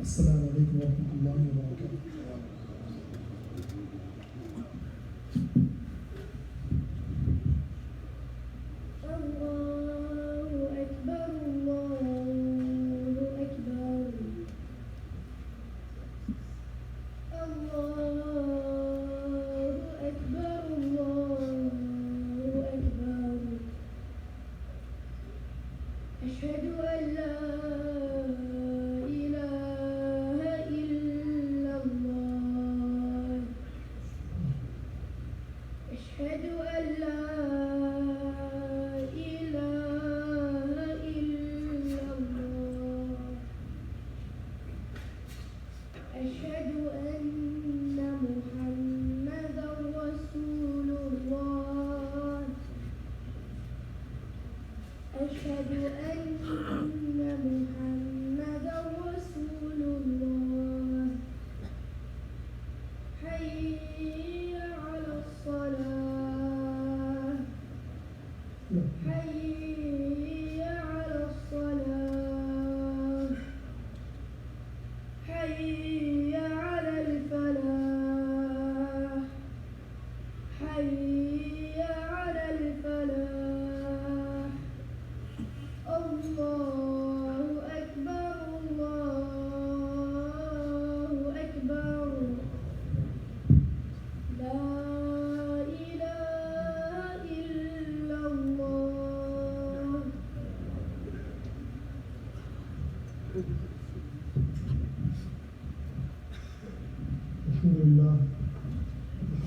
Assalamu alaikum wa rahmatullahi wa barakatuh.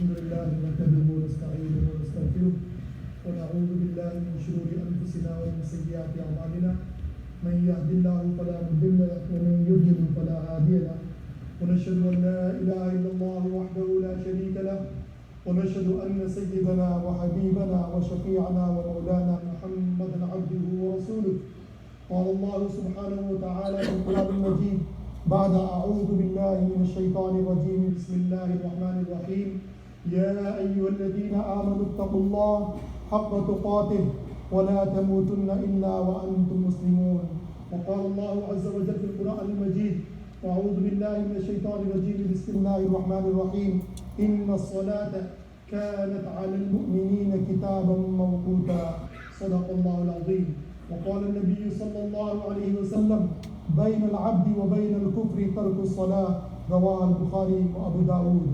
Alhamdulillah nahmaduhu wa nasta'inuhu wa nastaghfiruh wa na'udhu billahi min shururi anfusina wa min sayyiati a'malina man yahdihillahu fala mudilla lahu wa man yudlil fala hadiya lahu wa nashhadu an la ilaha illallah wahdahu la sharika lahu wa nashhadu anna sayyidana wa habibana wa shafi'ana wa maulana Muhammadan abduhu wa rasuluh. قال الله سبحانه وتعالى في القرآن المجيد بعد أعوذ بالله من الشيطان الرجيم بسم الله الرحمن الرحيم يا أيها الذين آمنوا اتقوا الله حق تقاته ولا تموتن إلا وأنتم مسلمون. وقال الله عز وجل في القرآن المجيد أعوذ بالله من الشيطان الرجيم بسم الله الرحمن الرحيم إن الصلاة كانت على المؤمنين كتابا موقوتا صدق الله العظيم. وقال النبي صلى الله عليه وسلم بين العبد وبين الكفر ترك الصلاة رواه البخاري وأبو داود.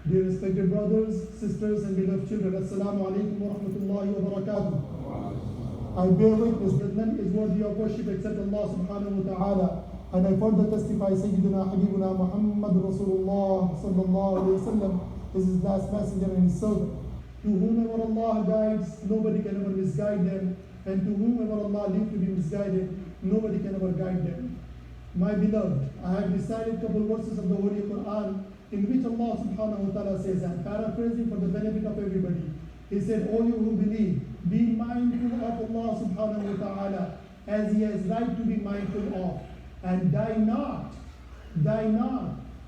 Dear respected brothers, sisters and beloved children, Assalamu alaikum wa rahmatullahi wa barakatuh. I bear witness that none is worthy of worship except Allah subhanahu wa ta'ala, and I further testify Sayyidina Habibuna Muhammad Rasulullah sallallahu alayhi wa sallam is his last messenger and his servant. To whomever Allah guides, nobody can ever misguide them, and to whomever Allah leave to be misguided, nobody can ever guide them. My beloved, I have recited a couple verses of the Holy Quran in which Allah subhanahu wa ta'ala says, I'm paraphrasing for the benefit of everybody. He said, O you who believe, be mindful of Allah subhanahu wa ta'ala as He has right to be mindful of, and die not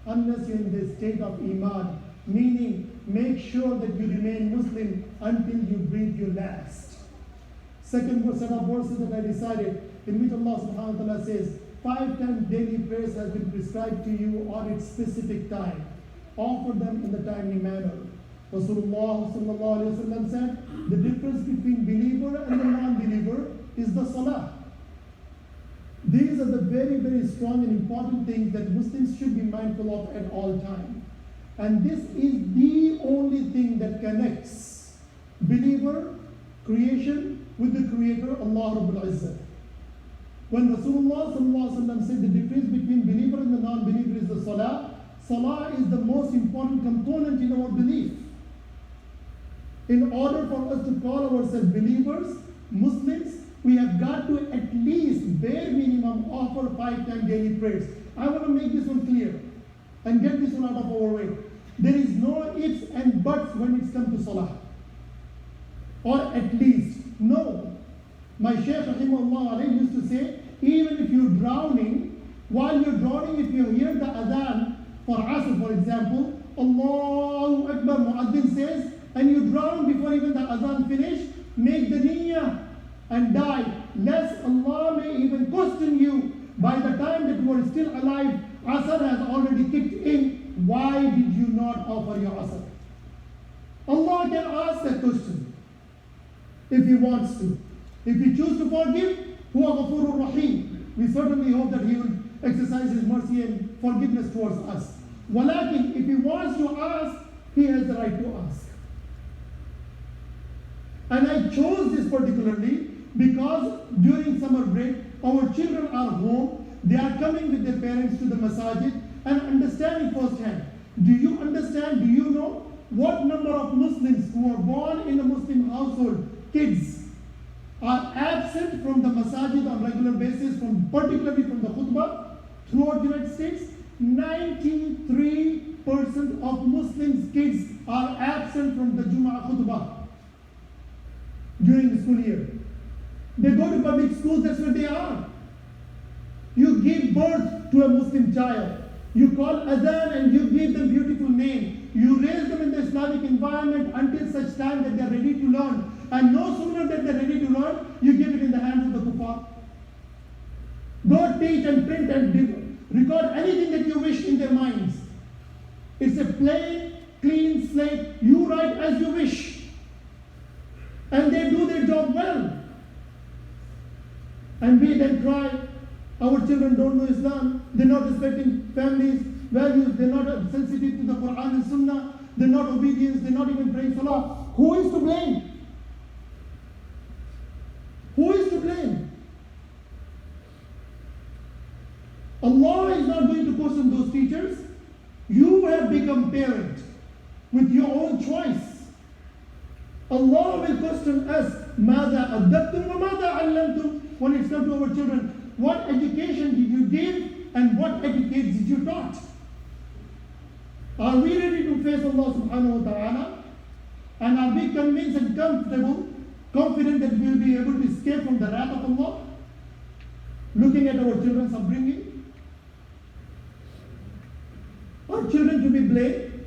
unless you're in the state of Iman, meaning make sure that you remain Muslim until you breathe your last. Second set of verses that I recited, in which Allah subhanahu wa ta'ala says, 5 times daily prayers has been prescribed to you on its specific time. Offer them in the timely manner. Rasulullah sallallahu alayhi wa sallam said, the difference between believer and the non-believer is the Salah. These are the very, very strong and important things that Muslims should be mindful of at all times. And this is the only thing that connects believer, creation, with the Creator, Allah Rabbul Izzah. When Rasulullah sallallahu alaihi wasallam said the difference between believer and the non-believer is the Salah, Salah is the most important component in our belief. In order for us to call ourselves believers, Muslims, we have got to at least bare minimum offer 5 times daily prayers. I want to make this one clear and get this one out of our way. There is no ifs and buts when it comes to Salah. Or at least, no. My Shaykh rahimahullah used to say, even if you're drowning, while you're drowning, if you hear the Azaan for Asr, for example, Allahu Akbar, Muaddin says, and you drown before even the Azaan finish, make the niyyah and die, lest Allah may even question you by the time that you were still alive, Asr has already kicked in. Why did you not offer your Asr? Allah can ask that question if He wants to. If He chooses to forgive, Huwa Ghafurur Rahim. We certainly hope that He will exercise His mercy and forgiveness towards us. Walakin, if He wants to ask, He has the right to ask. And I chose this particularly because during summer break, our children are home. They are coming with their parents to the masajid and understanding firsthand. Do you understand? Do you know what number of Muslims who are born in a Muslim household, kids, are absent from the masajid on regular basis, particularly from the khutbah throughout the United States? 93% of Muslims' kids are absent from the Jumua khutbah during the school year. They go to public schools, that's where they are. You give birth to a Muslim child. You call Azaan and you give them beautiful name. You raise them in the Islamic environment until such time that they are ready to learn. And no sooner that they are ready to learn, you give it in the hands of the kuffar. Go teach and print and record anything that you wish in their minds. It's a plain, clean slate. You write as you wish. And they do their job well. And we then cry, our children don't know Islam, they're not respecting families, values, they're not sensitive to the Quran and Sunnah, they're not obedient, they're not even praying Salah. Who is to blame? Who is to blame? Allah is not going to question those teachers. You have become parent with your own choice. Allah will question us, ماذا أدبتم وماذا علمتم? When it's come to our children, what education did you give and what etiquette did you taught? Are we ready to face Allah subhanahu wa ta'ala? And are we convinced and confident that we will be able to escape from the wrath of Allah? Looking at our children's upbringing, are children to be blamed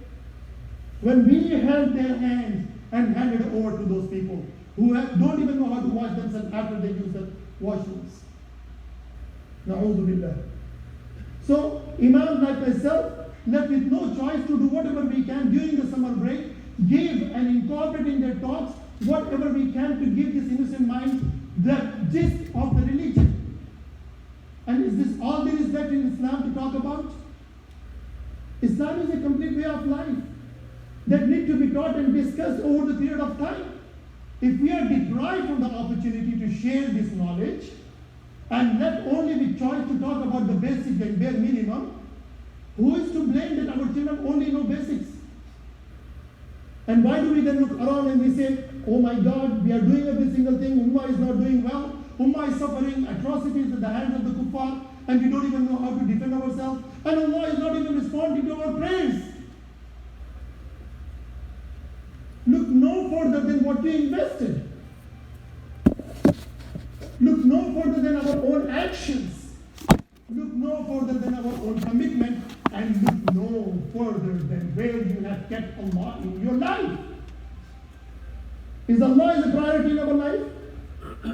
when we held their hands and handed over to those people who don't even know how to wash themselves after they use the washrooms? Na'udhu billah. So, imams like myself, left with no choice to do whatever we can during the summer break, give and incorporate in their talks whatever we can to give this innocent mind the gist of the religion. And is this all there is left in Islam to talk about? Islam is a complete way of life that need to be taught and discussed over the period of time. If we are deprived from the opportunity to share this knowledge and left only with choice to talk about the basic and bare minimum, who is to blame that our children only know basics? And why do we then look around and we say, oh my God, we are doing every single thing, Ummah is not doing well, Ummah is suffering atrocities at the hands of the kuffar, and we don't even know how to defend ourselves, and Allah is not even responding to our prayers. Look no further than what we invested. Look no further than our own actions. Look no further than our own commitment, and look no further than where you have kept Allah in your life. Is Allah is a priority in our life?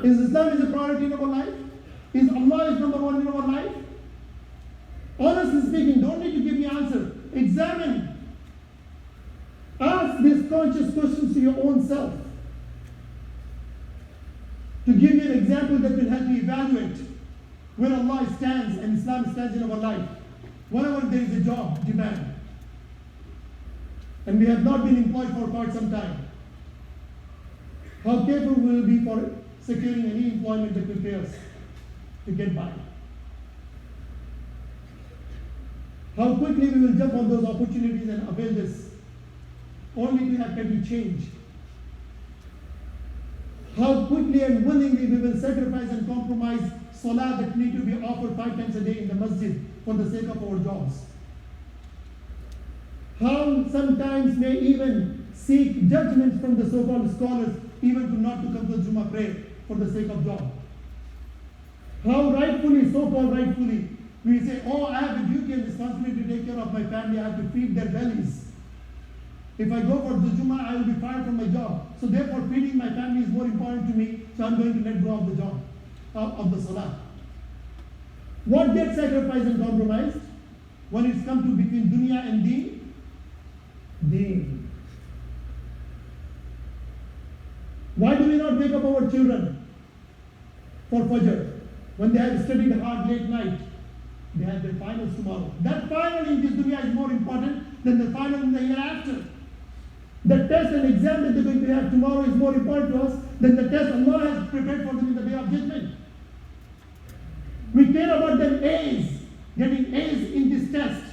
Is Islam is a priority in our life? Is Allah is number one in our life? Honestly speaking, don't need to give me answer. Examine. Ask these conscious questions to your own self. To give you an example that will help you evaluate where Allah stands and Islam stands in our life. Whenever there is a job demand, and we have not been employed for quite some time, how careful will we be for securing any employment that will pay us to get by? How quickly we will jump on those opportunities and avail this, only to have petty change? How quickly and willingly we will sacrifice and compromise Salah that need to be offered 5 times a day in the masjid for the sake of our jobs? How sometimes may even seek judgments from the so-called scholars even to not to come to Jumma prayer for the sake of job? How rightfully, so-called rightfully, we say, oh, I have a duty and responsibility to take care of my family, I have to feed their bellies. If I go for the Jumma, I will be fired from my job. So therefore, feeding my family is more important to me, so I'm going to let go of the job, of the Salah. What gets sacrificed and compromised? When it's come to between dunya and deen? Deen. Why do we not wake up our children for Fajr? When they have studied hard late night, they have their finals tomorrow. That final in this dunya is more important than the final in the hereafter. The test and exam that they're going to have tomorrow is more important to us than the test Allah has prepared for them in the day of judgment. We care about them A's, getting A's in this test.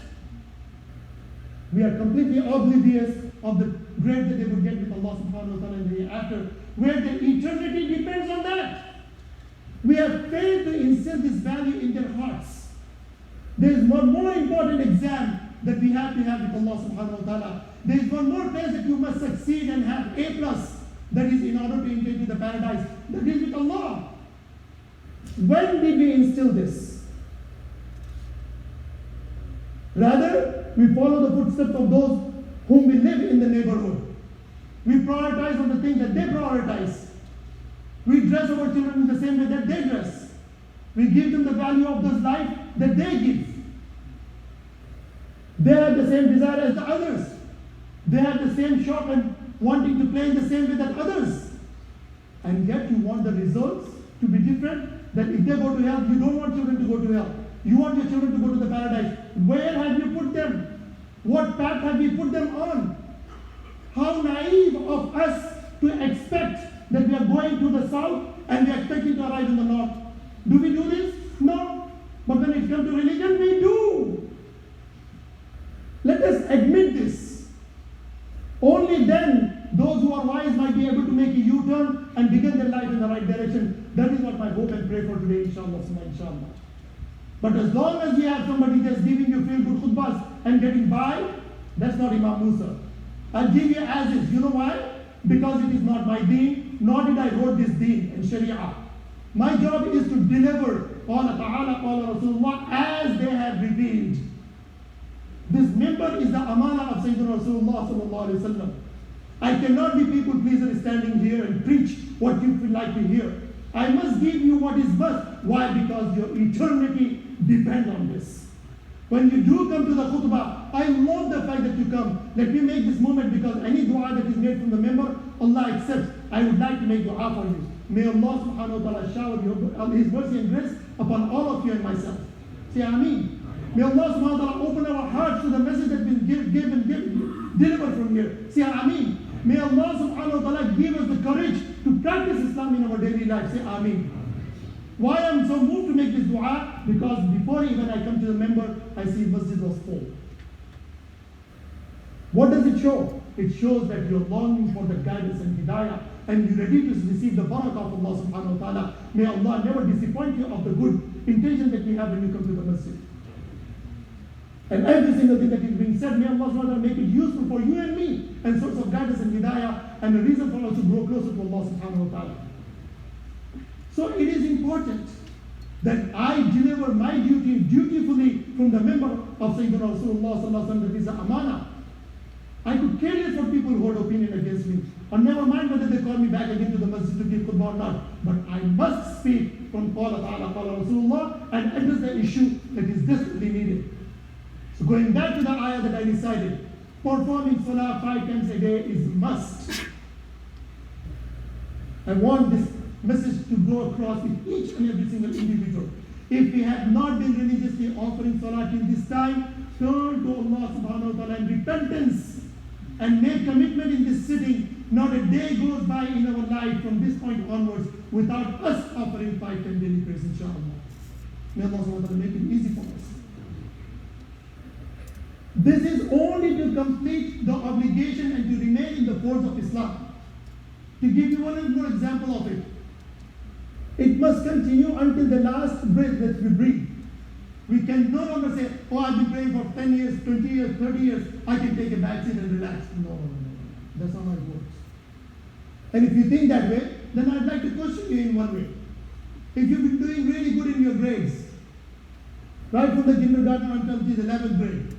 We are completely oblivious of the grade that they would get with Allah subhanahu wa ta'ala in the hereafter, where their eternity depends on that. We have failed to instill this value in their hearts. There is one more important exam that we have to have with Allah subhanahu wa ta'ala. There is one more test that you must succeed and have A+. That is in order to enter into the paradise. That is with Allah. When did we instill this? Rather, we follow the footsteps of those whom we live in the neighborhood. We prioritize on the things that they prioritize. We dress our children in the same way that they dress. We give them the value of this life that they give. They have the same desire as the others. They have the same shop and wanting to play in the same way that others. And yet you want the results to be different, that if they go to hell, you don't want children to go to hell. You want your children to go to the paradise. Where have you put them? What path have you put them on? How naive of us to expect that we are going to the south and we are expecting to arrive in the north. Do we do this? No. But when it comes to religion, we do. Let us admit this. Only then those who are wise might be able to make a U-turn and begin their life in the right direction. That is what I hope and pray for today, inshallah, inshallah. But as long as we have somebody just giving you feel-good khutbahs and getting by, that's not Imam Musa. I'll give you as is. You know why? Because it is not my deen, nor did I wrote this deen in Sharia. My job is to deliver Qala Ta'ala, Qala Rasulullah as they have revealed. This member is the amana of Sayyidina Rasulullah sallallahu alaihi wasallam. I cannot be people pleaser standing here and preach what you feel like to hear. I must give you what is best. Why? Because your eternity depends on this. When you do come to the khutbah, I love the fact that you come. Let me make this moment because any dua that is made from the member, Allah accepts. I would like to make dua for you. May Allah subhanahu wa ta'ala shower His mercy and grace upon all of you and myself. Say Ameen. May Allah subhanahu wa ta'ala open our hearts to the message that has been given, delivered from here. Say Ameen. May Allah subhanahu wa ta'ala give us the courage to practice Islam in our daily life. Say Ameen. Why I am so moved to make this dua? Because before even I come to the member, I see masjid was full. What does it show? It shows that you're longing for the guidance and hidayah and you're ready to receive the barakah of Allah subhanahu wa ta'ala. May Allah never disappoint you of the good intention that you have when you come to the masjid. And every single thing that is being said, may Allah subhanahu wa ta'ala make it useful for you and me and source of guidance and hidayah and a reason for us to grow closer to Allah subhanahu wa ta'ala. So it is important that I deliver my duty dutifully from the member of Sayyidina Rasulullah sallallahu alaihi wasallam, that is the amana. I could care less for people who hold opinion against me. Or never mind whether they call me back again to the masjid to give khutbah or not. But I must speak from Qala Ta'ala, Qala Rasulullah and address the issue that is desperately needed. So going back to the ayah that I recited, performing salah 5 times a day is must. I want this message to go across with each and every single individual. If we have not been religiously offering salah till this time, turn to Allah subhanahu wa ta'ala in repentance and make commitment in this sitting. Not a day goes by in our life from this point onwards without us offering 5 times daily prayers, inshallah. May Allah subhanahu wa ta'ala make it easy for us. This is only to complete the obligation and to remain in the folds of Islam. To give you one more example of it, it must continue until the last breath that we breathe. We can no longer say, oh, I've been praying for 10 years, 20 years, 30 years, I can take a back seat and relax. No. That's not how it works. And if you think that way, then I'd like to question you in one way. If you've been doing really good in your grades, right from the kindergarten until the 11th grade,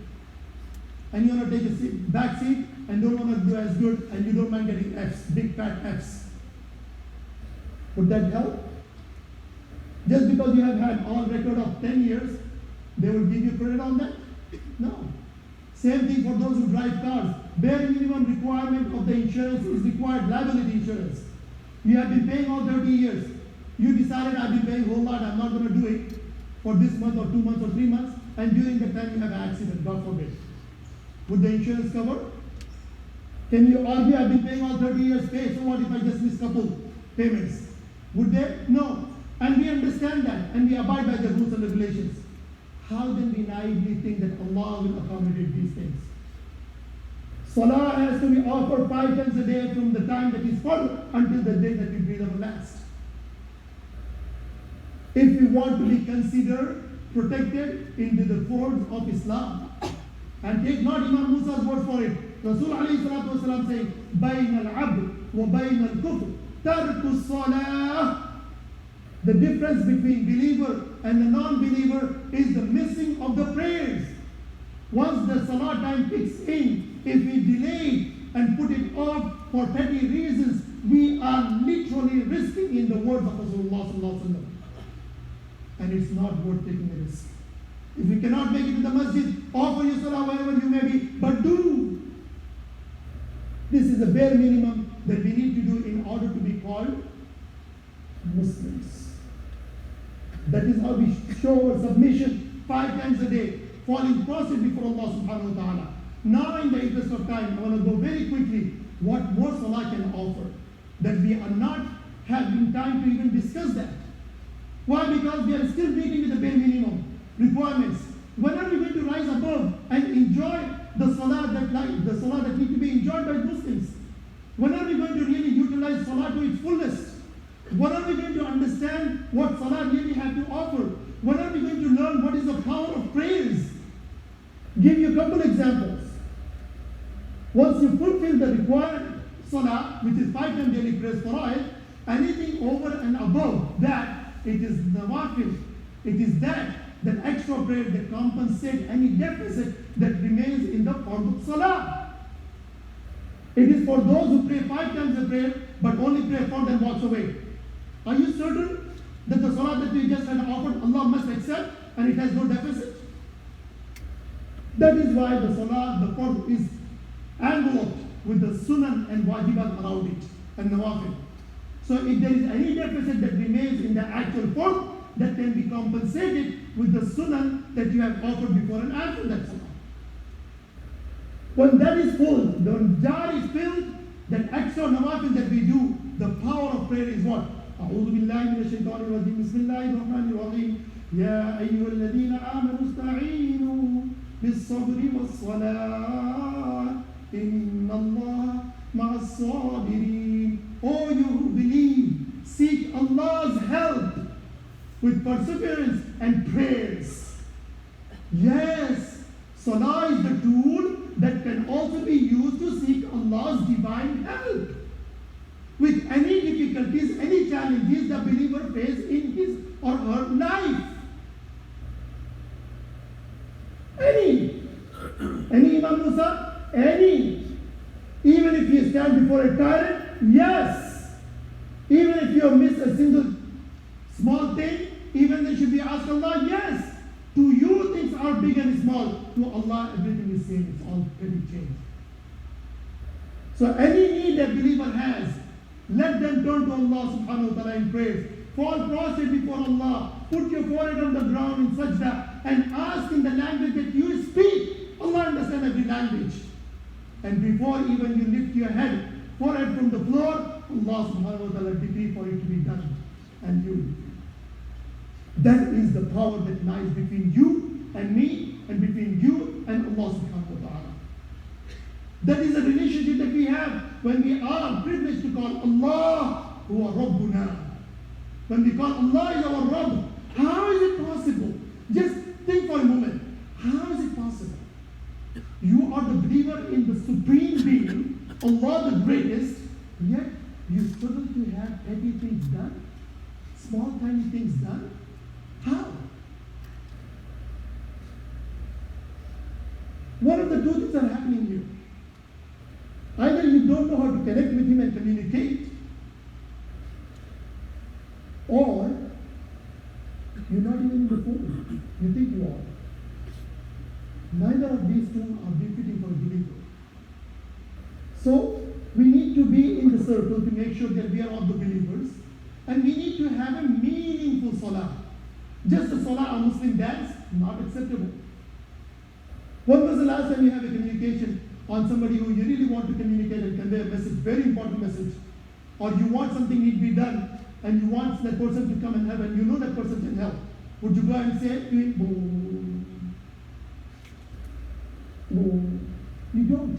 and you want to take a back seat and don't want to do as good and you don't mind getting Fs, big fat Fs, would that help? Just because you have had all record of 10 years, they will give you credit on that? No. Same thing for those who drive cars. Bare minimum requirement of the insurance is required liability insurance. You have been paying all 30 years. You decided I've been paying a whole lot, I'm not going to do it for this month or 2 months or 3 months, and during the time you have an accident, God forbid. Would the insurance cover? Can you argue I've been paying all 30 years pay, so what if I just miss couple payments? Would they? No. And we understand that, and we abide by the rules and regulations. How then we naively think that Allah will accommodate these things? Salah has to be offered 5 times a day from the time that is formed until the day that we breathe our last. If we want to be considered protected into the folds of Islam, and take not Imam Musa's word for it, Rasul alayhi salatu wasalam saying, بَيْنَ الْعَبْدِ وَبَيْنَ الْكُفْرِ تَرْكُ الصَّلَاةِ. The difference between believer and the non-believer is the missing of the prayers. Once the salah time kicks in, if we delay and put it off for petty reasons, we are literally risking in the words of Rasulullah sallallahu alaihi wasallam. And it's not worth taking a risk. If you cannot make it to the masjid, offer your salah wherever you may be, but do. This is the bare minimum that we need to do in order to be called Muslims. That is how we show our submission 5 times a day, falling prostrate before Allah subhanahu wa ta'ala. Now in the interest of time, I want to go very quickly what more salah can offer, that we are not having time to even discuss that. Why? Because we are still meeting with the bare minimum requirements. When are we going to rise above and enjoy the salah that need to be enjoyed by Muslims? When are we going to really utilize salah to its fullest? When are we going to understand what salah really has to offer? When are we going to learn what is the power of prayers? Give you a couple examples. Once you fulfill the required salah, which is 5 times daily prayers fara'id, anything over and above that, it is nawafil. It is that extra prayer that compensates any deficit that remains in the form of salah. It is for those who pray 5 times a prayer, but only pray 4 then walks away. Are you certain that the salah that we just had offered, Allah must accept and it has no deficit? That is why the salah, the form is enveloped with the sunan and wajibat around it and nawafil. So if there is any deficit that remains in the actual form, that can be compensated with the sunan that you have offered before and after that salah. When that is full, the jar is filled, that extra nawafil that we do, the power of prayer is what? أعوذ بالله من الشيطان الرجيم بسم الله الرحمن الرحيم يا أيها الذين آمنوا استعينوا بالصبر والصلاة إن الله مع الصابرين. O you who believe, seek Allah's help with perseverance and prayers. Yes, salah is the tool that can also be used to seek Allah's divine help. With any difficulties, any challenges the believer faces in his or her life. Any Imam Musa? Any. Even if you stand before a tyrant? Yes. Even if you have missed a single small thing, even they should be asked Allah? Yes. To you things are big and small. To Allah everything is same. It's all very changed. So any need a believer has, let them turn to Allah subhanahu wa ta'ala in prayer. Fall prostrate before Allah. Put your forehead on the ground in sajda and ask in the language that you speak. Allah understands every language. And before even you lift your head, forehead from the floor, Allah subhanahu wa ta'ala decree for it to be done. And you. That is the power that lies between you and me and between you and Allah subhanahu wa ta'ala. That is a relationship that we have when we are privileged to call Allah huwa Rabbuna. When we call Allah is our Rabb, how is it possible? Just think for a moment. How is it possible? You are the believer in the supreme being, Allah the greatest, yet you struggle to have petty things done, small tiny things done. How? One of the two things are happening here. Either you don't know how to connect with Him and communicate, or circle to make sure that we are all the believers. And we need to have a meaningful salah. Just a salah or Muslim dance, not acceptable. When was the last time you had a communication on somebody who you really want to communicate and convey a message, very important message, or you want something need to be done, and you want that person to come and help, and you know that person can help? Would you go and say, no, you don't.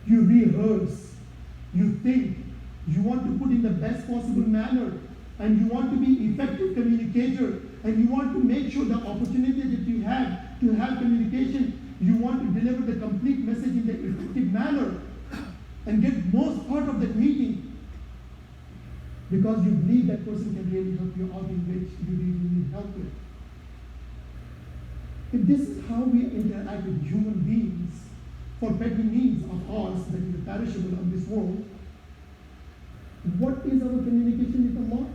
You rehearse, you think, you want to put in the best possible manner, and you want to be effective communicator, and you want to make sure the opportunity that you have to have communication, you want to deliver the complete message in the effective manner and get most part of that meeting because you believe that person can really help you out in which you really need help with. If this is how we interact with human beings for petty needs of ours that is perishable on this world, what is our communication with Allah?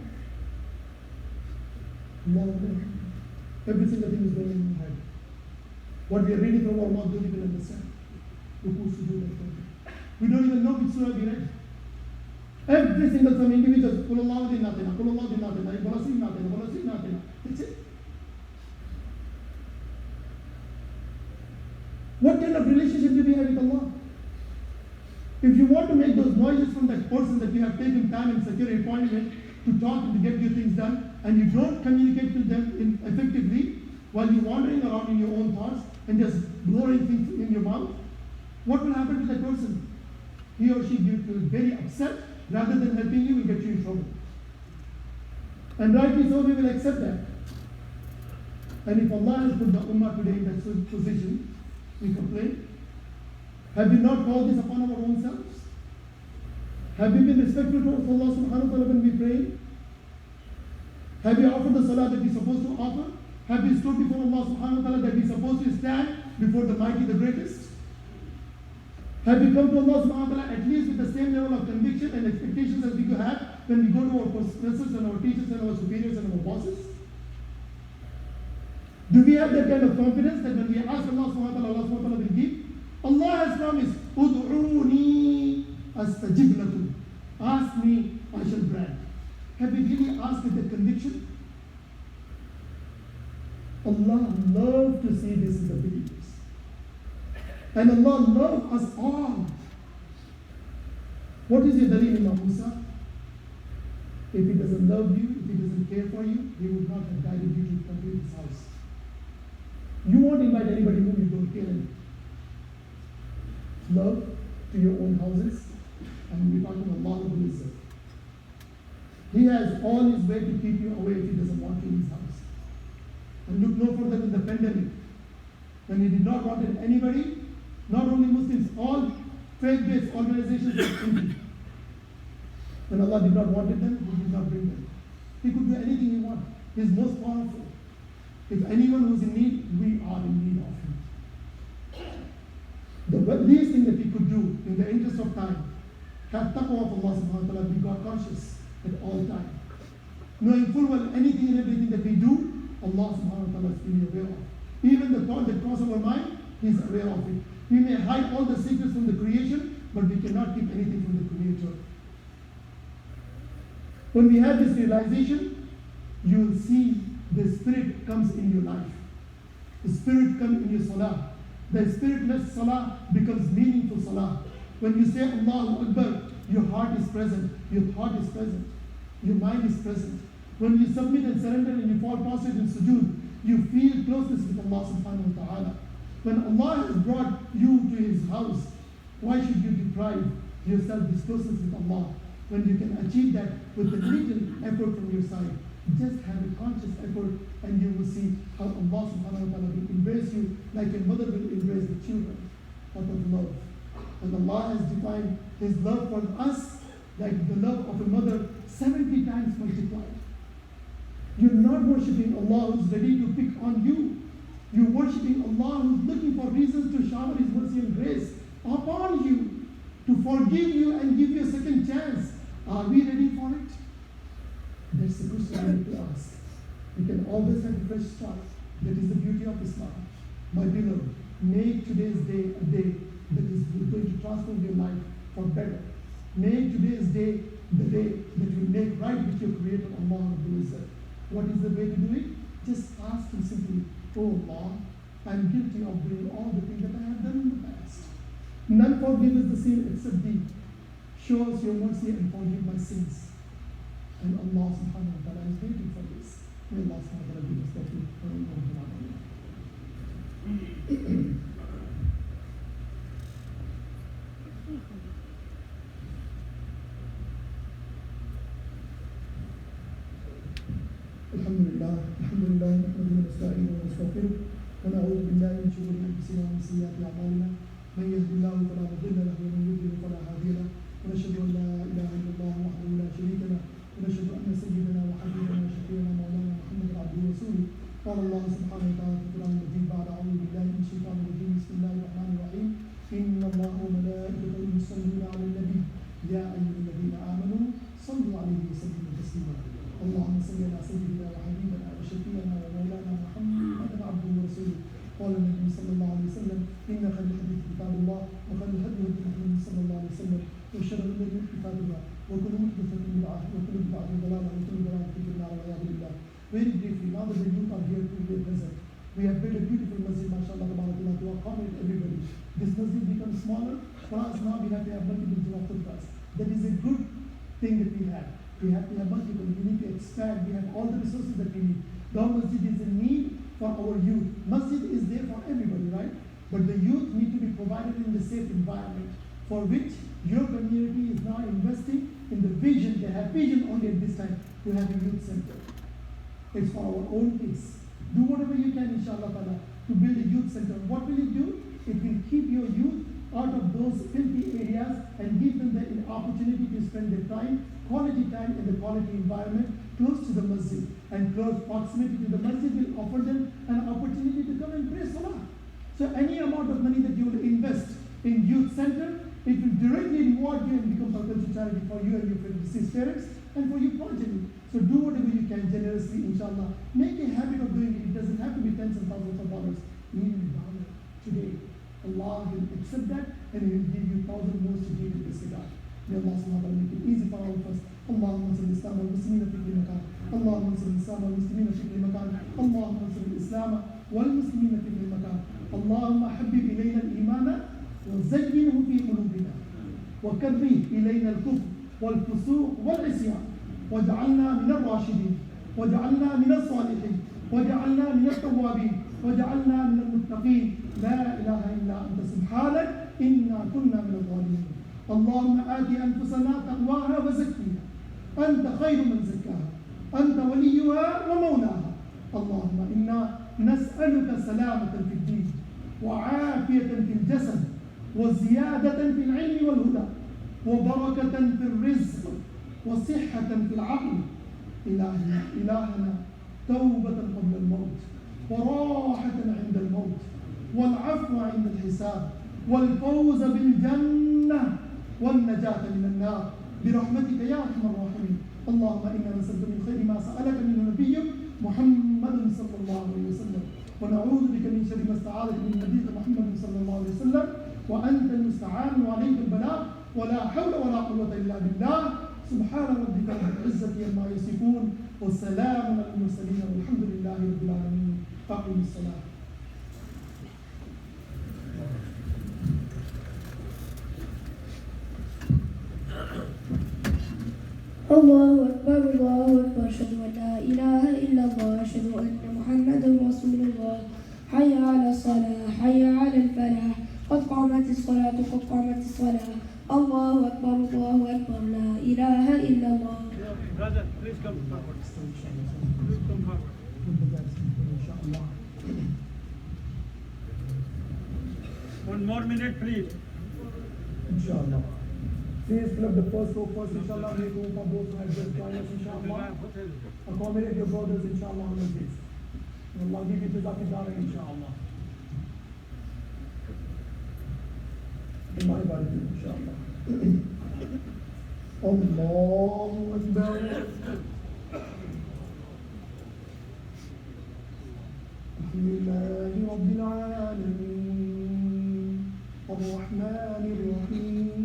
Every single thing is going in my head. What we are reading from our mouth, don't even understand. We don't even know which surah we read. Every single some individuals, that's it. What kind of relationship do we have with Allah? If you want to make those noises from that person that you have taken time and secure an appointment to talk and to get your things done, and you don't communicate to them effectively while you're wandering around in your own thoughts and just blowing things in your mouth, what will happen to that person? He or she will feel very upset. Rather than helping you, will get you in trouble. And rightly so, we will accept that. And if Allah has put the Ummah today in that position, we complain. Have we not called this upon our own selves? Have we been respectful towards Allah subhanahu wa ta'ala when we pray? Have we offered the salah that we're supposed to offer? Have we stood before Allah subhanahu wa ta'ala that we're supposed to stand before the mighty, the greatest? Have we come to Allah subhanahu wa ta'ala at least with the same level of conviction and expectations as we could have when we go to our professors and our teachers and our superiors and our bosses? Do we have that kind of confidence that when we ask Allah subhanahu wa ta'ala, Allah subhanahu wa ta'ala will give? Allah has promised, Ud'uni astajib lakum. Ask me, I shall grant. Have we really asked with that conviction? Allah loves to see this in the believers. And Allah loves us all. What is your dalil, Imam Musa? If He doesn't love you, if He doesn't care for you, He would not have guided you to come to His house. You won't invite anybody whom you don't care in. Love to your own houses, and we're talking Allah Rabbul Izzat. He has all His way to keep you away if He doesn't want you in His house. And look no further than the pandemic. When He did not want anybody, not only Muslims, all faith-based organizations were empty. When Allah did not want them, He did not bring them. He could do anything He wanted. He is most powerful. If anyone who's in need, we are in need of Him. The least thing that we could do in the interest of time, have taqwa of Allah subhanahu wa ta'ala, be God conscious at all times. Knowing full well anything and everything that we do, Allah subhanahu wa ta'ala is fully aware of. Even the thought that crosses our mind, He is aware of it. We may hide all the secrets from the creation, but we cannot keep anything from the Creator. When we have this realization, you will see the Spirit comes in your life. The Spirit comes in your salah. The spiritless salah becomes meaningful salah. When you say Allahu Akbar, your heart is present, your thought is present, your mind is present. When you submit and surrender and you fall prostrate in sujood, you feel closeness with Allah subhanahu wa ta'ala. When Allah has brought you to His house, why should you deprive yourself this closeness with Allah when you can achieve that with a little effort from your side? Just have a conscious effort and you will see how Allah subhanahu wa ta'ala will embrace you like a mother will embrace the children out of love. And Allah has defined His love for us like the love of a mother 70 times multiplied. You're not worshipping Allah who's ready to pick on you. You're worshipping Allah who's looking for reasons to shower His mercy and grace upon you, to forgive you and give you a second chance. Are we ready for it? That's the question we need to ask. We can always have a fresh start. That is the beauty of Islam. My beloved, make today's day a day that is going to transform your life for better. Make today's day the day that you make right with your Creator, Allah Rabbul Izzat. What is the way to do it? Just ask Him simply, Oh Allah, I am guilty of doing all the things that I have done in the past. None forgives the sin except Thee. Show us your mercy and forgive my sins. And Allah subhanahu wa ta'ala is waiting for this. May Allah subhanahu wa ta'ala give us tawfiq. Alhamdulillah, alhamdulillah, nahmaduhu wa nasta'inuhu wa nastaghfiruh wa na'udhu billahi min shururi anfusina wa min sayyiati a'malina. Man yahdihillahu fala mudilla lahu wa man yudlil fala hadiya lahu. Wa nashhadu an la ilaha illallah wahdahu la sharika lahu. ونشهد أن سيدنا وحبيبنا وشفيعنا مولانا محمد عبده ورسوله. قال الله سبحانه وتعالى في القرآن المجيد بعد أعوذ بالله من الشيطان الرجيم بسم الله الرحمن الرحيم إن الله وملائكته يصلون على النبي يا أيها الذين آمنوا صلوا عليه وسلموا تسليما. اللهم صل على سيدنا وحبيبنا وشفيعنا ومولانا محمد عبده ورسوله. قال النبي صلى الله عليه وسلم إن خير الحديث كتاب الله وخير الهدي هدي محمد صلى الله عليه وسلم وشر الأمور محدثاتها وكل محدثة بدعة وكل بدعة ضلالة وكل ضلالة في النار والعياذ بالله. Very briefly, now that the youth are here to be present, we have built a beautiful masjid, mashallah, to accommodate everybody. This masjid becomes smaller. For us now we have to have multiple Jumua khutbahs. That is a good thing that we have. We have to have multiple. We need to expand. We have all the resources that we need. The masjid is a need for our youth. Masjid is there for everybody, right? But the youth need to be provided in the safe environment, for which your community is now investing in the vision. They have vision only at this time to have a youth center. It's for our own kids. Do whatever you can, inshallah ta'ala, to build a youth center. What will it do? It will keep your youth out of those filthy areas and give them the opportunity to spend their quality time in the quality environment close to the masjid. And close proximity to the masjid will offer them an opportunity to come and pray Salah. So any amount of money that you will invest in youth center, it will directly reward you and become a charity for you and your deceased parents and for your progeny. So do whatever you can generously, inshallah. Make a habit of doing it. It doesn't have to be tens and thousands of dollars. Even $1 today. Allah will accept that and He will give you 1,000 more to give in this regard. May Allah subhanahu wa ta'ala make it easy for all of us. اللهم انصر الاسلام والمسلمين في كل مكان. اللهم انصر الاسلام والمسلمين في كل مكان. اللهم انصر الاسلام والمسلمين في كل مكان. اللهم حبب الينا الايمان وزينه في قلوبنا وكره الينا الكفر والفسوق والعصيان واجعلنا من الراشدين واجعلنا من الصالحين واجعلنا من التوابين واجعلنا من المتقين. لا اله الا انت سبحانك انا كنا من الظالمين. اللهم آت أنفسنا تقواها وزكيها أنت خير من زكاها أنت وليها ومولاها. اللهم إنا نسألك سلامة في الدين وعافية في الجسد وزيادة في العلم والهدى وبركة في الرزق وصحة في العقل. إلهنا توبة قبل الموت وراحة عند الموت والعفو عند الحساب والفوز بالجنة والنجاة من النار برحمتك يا أرحم الراحمين. اللهم إنا نسألك من خير ما سألك منه نبيك محمد صلى الله عليه وسلم ونعوذ بك من شر ما استعاذك من نبيك محمد صلى الله عليه وسلم وأنت المستعان وعليك البلاغ ولا حول ولا قوة إلا بالله. سبحان ربك رب العزة عما يصفون والسلام على المرسلين والحمد لله رب العالمين. أقم الصلاة. الله أكبر أشهد أن لا إله إلا الله أشهد أن محمدا رسول الله. حي على الصلاة حي على الفلاح قد قامت الصلاة قد قامت الصلاة. الله أكبر لا إله إلا الله. Brother, please come forward. Please come forward. One more minute, please. Inshallah. Please fill up the first row first, inshallah. Make room for those who have just joined us, inshallah. Accommodate your brothers, inshallah, on the days. Allah give you the Dara, inshallah. In my body, inshallah. Allahu Akbar. Alhamdulillahi Rabbil Alameen. Ar-Rahman Ar-Rahim.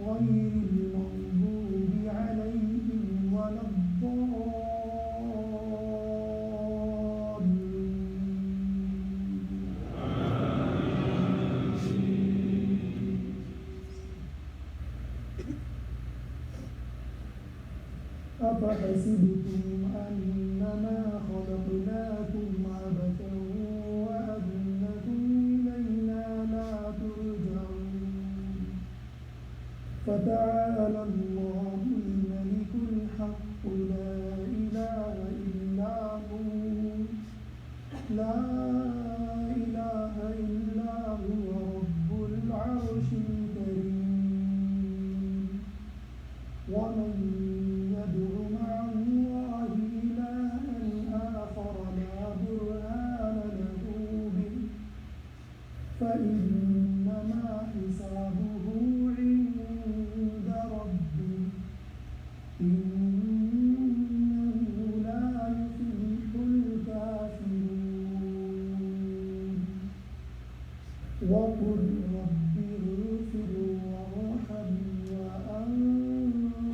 غير المغضوب عليهم ولا أفحسبتم أنما خلقناكم عبثا وأنكم إلينا لا ترجعون فتعالى الله الملك الحق لا إله إلا هو رب العرش الكريم ومن يدع مع الله إلها آخر لا برهان له به فإنما حسابه عند ربه إنه لا يفلح الكافرون وقل رب اغفر وارحم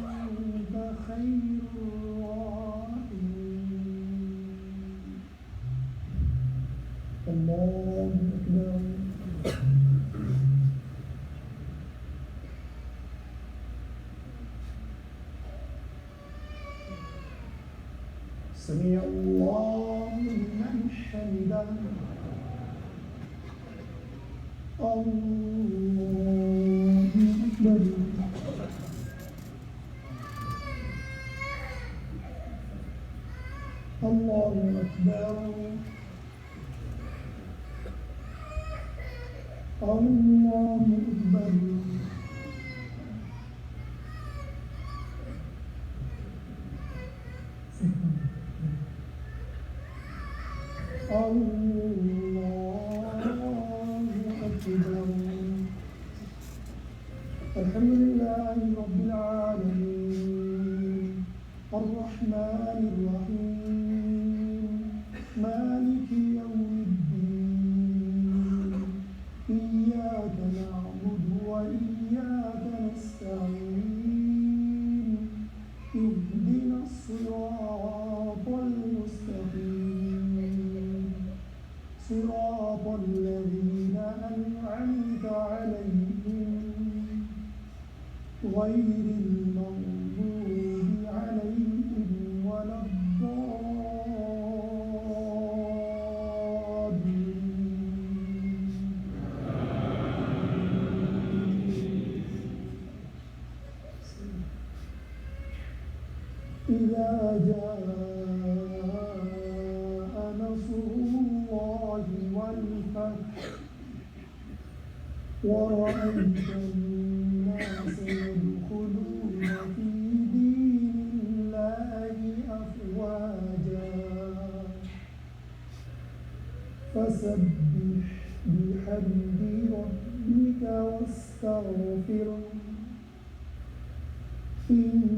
وأنت خير الراحمين. الله أكبر. سمع الله لمن حمده. الله أكبر. الله أكبر. الله أكبر. الحمد لله رب العالمين الرحمن الرحيم مالك يوم الدين إياك نعبد وإياك نستعين اهدنا الصراط المستقيم صراط الذين أنعمت عليهم غير المغضوب عليهم ولا الضالين. إذا جاء نصر الله والفتح ورأيت الناس يدخلون في دين الله أفواجا فسبح بحمد ربك واستغفره إنه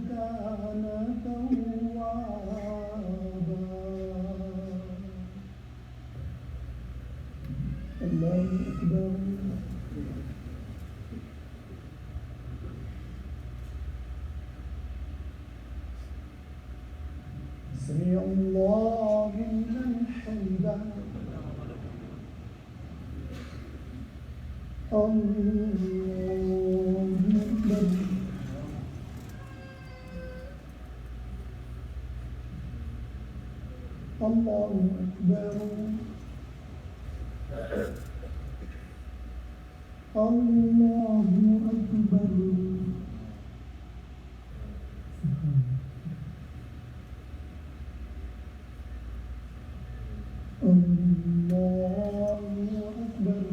كان توابا. الله أكبر. سمع الله لمن حمده. الله أكبر. الله أكبر. الله أكبر. الله أكبر.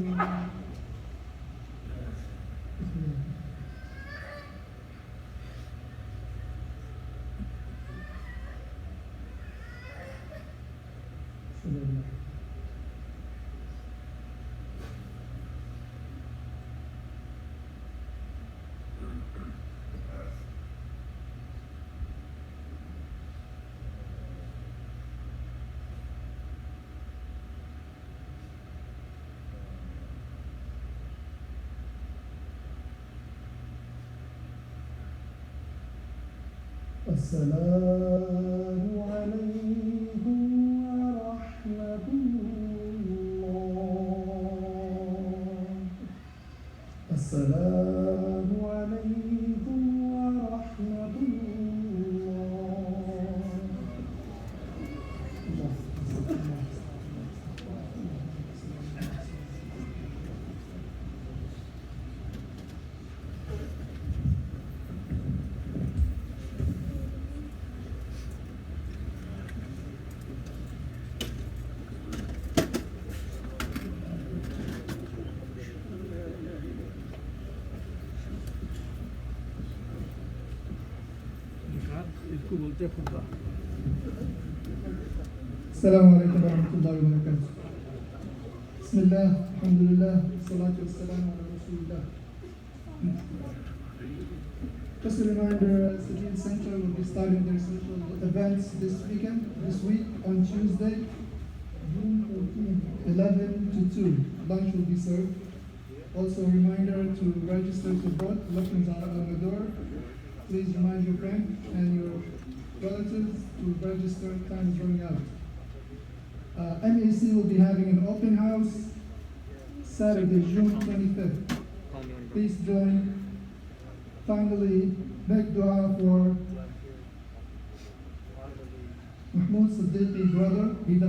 السلام عليكم ورحمة الله. السلام عليكم ورحمة الله. इसको बोलते हैं खुतबा. السلام عليكم ورحمة الله وبركاته. بسم الله الحمد لله والصلاة والسلام على رسول الله. Just a reminder, City Center will be starting their social events this week on Tuesday, June 14th, 11 to 2. Lunch will be served. Also a reminder to register to vote. Elections are on the door. Please remind your friend and your relatives to register. Time is running out. MAC will be having an open house Saturday, June 25th. Please join. Finally, make dua for Mahmoud Siddiqi brother.